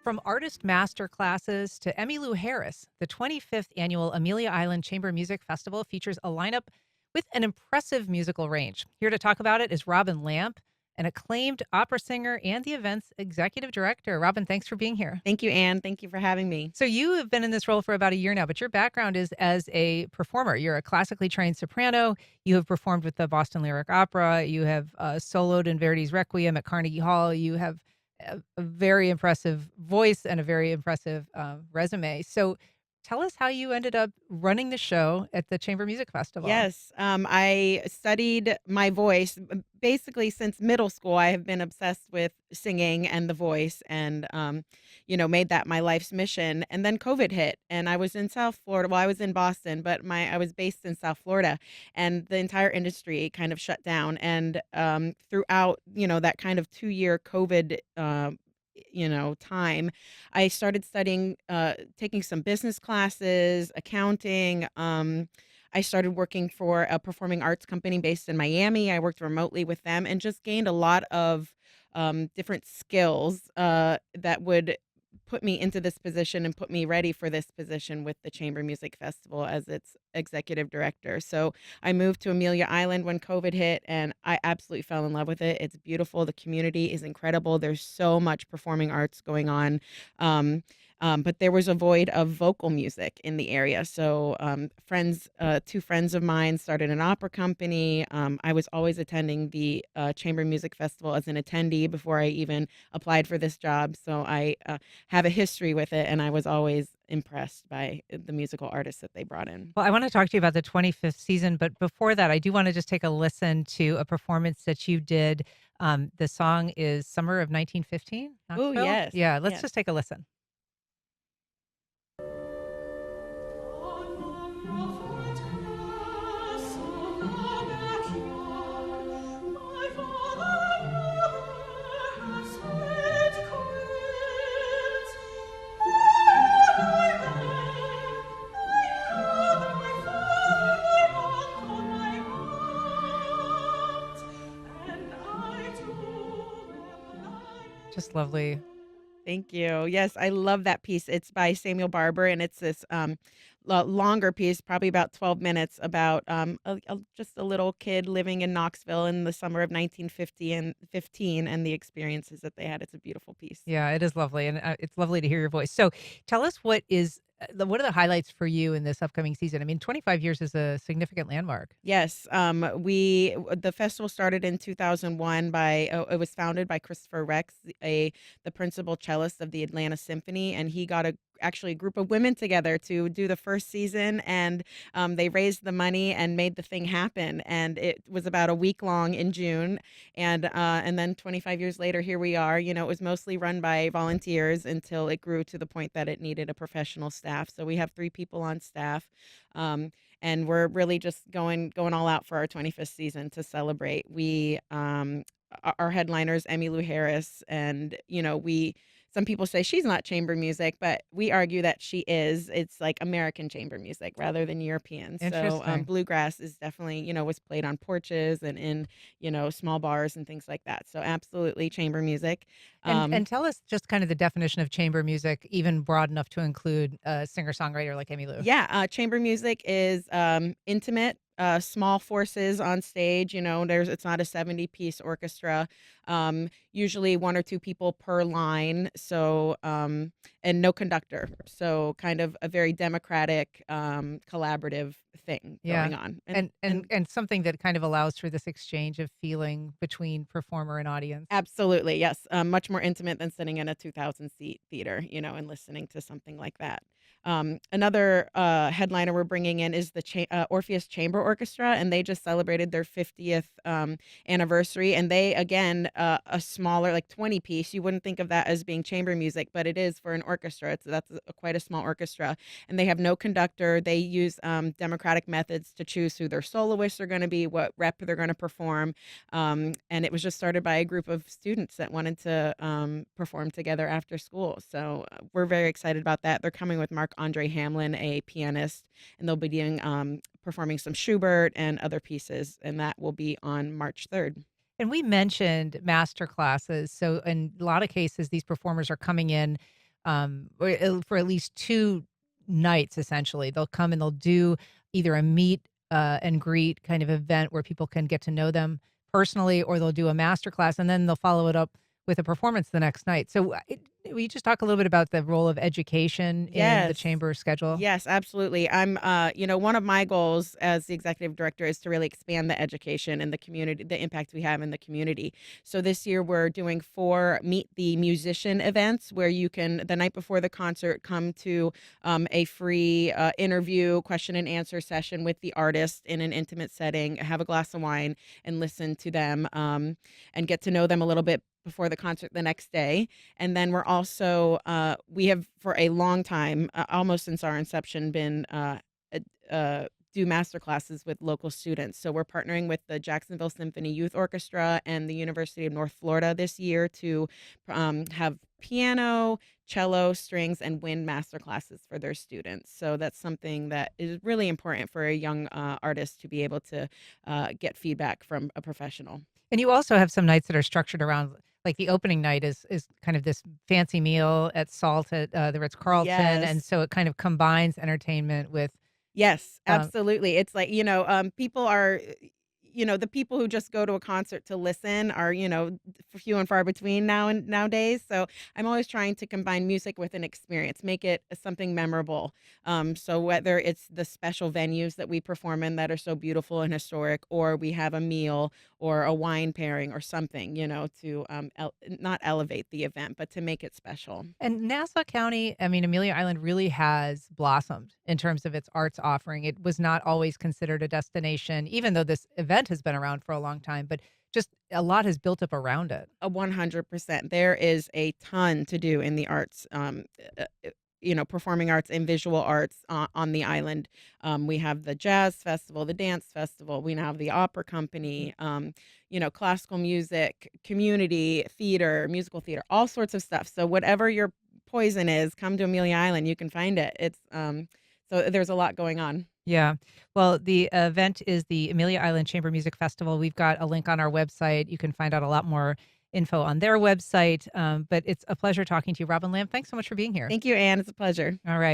From artist master classes to Emmylou Harris, the 25th annual Amelia Island Chamber Music Festival features a lineup with an impressive musical range. Here to talk about it is Robyn Lamp, an acclaimed opera singer and the event's executive director. Robyn, thanks for being here. Thank you, Anne. Thank you for having me. So, you have been in this role for about a year now, but your background is as a performer. You're a classically trained soprano. You have performed with the Boston Lyric Opera. You have soloed in Verdi's Requiem at Carnegie Hall. You have a very impressive voice and a very impressive resume. So, tell us how you ended up running the show at the Chamber Music Festival. Yes, I studied my voice basically since middle school. I have been obsessed with singing and the voice, and made that my life's mission. And then COVID hit, and I was in South Florida. Well, I was in Boston, but my I was based in South Florida, and the entire industry kind of shut down. And throughout, that kind of 2 year COVID. Time, I started studying, taking some business classes, accounting. I started working for a performing arts company based in Miami. I worked remotely with them and just gained a lot of different skills that would put me into this position and put me ready for this position with the Chamber Music Festival as its executive director. So I moved to Amelia Island when COVID hit, and I absolutely fell in love with it. It's beautiful. The community is incredible. There's so much performing arts going on. Um, but there was a void of vocal music in the area. So two friends of mine started an opera company. I was always attending the Chamber Music Festival as an attendee before I even applied for this job. So I have a history with it, and I was always impressed by the musical artists that they brought in. Well, I want to talk to you about the 25th season, but before that, I do want to just take a listen to a performance that you did. The song is Summer of 1915, Oh, Knoxville. yes. Yeah, let's Yes. just take a listen. Just lovely. Thank you. Yes, I love that piece. It's by Samuel Barber, and it's this longer piece, probably about 12 minutes, about just a little kid living in Knoxville in the summer of 1950 and 15, and the experiences that they had. It's a beautiful piece. Yeah, it is lovely, and it's lovely to hear your voice. So, tell us what are the highlights for you in this upcoming season? I mean, 25 years is a significant landmark. Yes, the festival started in 2001 by it was founded by Christopher Rex, the principal cellist of the Atlanta Symphony, and he got actually a group of women together to do the first season, and they raised the money and made the thing happen. And it was about a week long in June, and then 25 years later, here we are. It was mostly run by volunteers until it grew to the point that it needed a professional staff. So we have 3 people on staff. And we're really just going all out for our 25th season to celebrate. Our headliners, Emmylou Harris, and we some people say she's not chamber music, but we argue that she is. It's like American chamber music rather than European. So Interesting. bluegrass is definitely, was played on porches and in, small bars and things like that. So absolutely chamber music. And tell us just kind of the definition of chamber music, even broad enough to include a singer-songwriter like Emmylou. Yeah, chamber music is intimate, small forces on stage. It's not a 70-piece orchestra. Usually 1 or 2 people per line. So and no conductor. So kind of a very democratic, collaborative thing Yeah. going on. And something that kind of allows for this exchange of feeling between performer and audience. Absolutely, yes. Much more intimate than sitting in a 2,000-seat theater, and listening to something like that. Another headliner we're bringing in is the Orpheus Chamber Orchestra, and they just celebrated their 50th anniversary. And they, again, a smaller, like 20-piece. You wouldn't think of that as being chamber music, but it is for an orchestra. That's quite a small orchestra, and they have no conductor. They use democratic methods to choose who their soloists are going to be, what rep they're going to perform. And it was just started by a group of students that wanted to perform together after school. So we're very excited about that. They're coming with Mark Andre Hamlin, a pianist, and they'll be doing performing some Schubert and other pieces, and that will be on March 3rd. And we mentioned master classes. So in a lot of cases, these performers are coming in for at least 2 nights, essentially. They'll come and they'll do either a meet, and greet kind of event where people can get to know them personally, or they'll do a master class, and then they'll follow it up with a performance the next night. So, will you just talk a little bit about the role of education in the Yes. chamber schedule? Yes, absolutely. One of my goals as the executive director is to really expand the education and the community, the impact we have in the community. So this year we're doing 4 meet the musician events where you can, the night before the concert, come to a free interview, question and answer session with the artist in an intimate setting, have a glass of wine, and listen to them and get to know them a little bit before the concert the next day. And then we're also, we have for a long time, almost since our inception, been do master classes with local students. So we're partnering with the Jacksonville Symphony Youth Orchestra and the University of North Florida this year to have piano, cello, strings, and wind master classes for their students. So that's something that is really important for a young artist to be able to get feedback from a professional. And you also have some nights that are structured around, like, the opening night is kind of this fancy meal at Salt at, the Ritz-Carlton, and Yes. so it kind of combines entertainment with, Yes, um absolutely. It's like, people are, the people who just go to a concert to listen are, few and far between nowadays. So I'm always trying to combine music with an experience, make it something memorable. So whether it's the special venues that we perform in that are so beautiful and historic, or we have a meal or a wine pairing or something, to not elevate the event, but to make it special. and Nassau County, I mean, Amelia Island really has blossomed in terms of its arts offering. It was not always considered a destination, even though this event has been around for a long time, but just a lot has built up around it. 100%. There is a ton to do in the arts, performing arts and visual arts on the island. We have the jazz festival, the dance festival. We now have the opera company, classical music, community theater, musical theater, all sorts of stuff. So whatever your poison is, come to Amelia Island. You can find it. So there's a lot going on. Yeah. Well, the event is the Amelia Island Chamber Music Festival. We've got a link on our website. You can find out a lot more info on their website. But it's a pleasure talking to you, Robyn Lamp. Thanks so much for being here. Thank you, Anne. It's a pleasure. All right.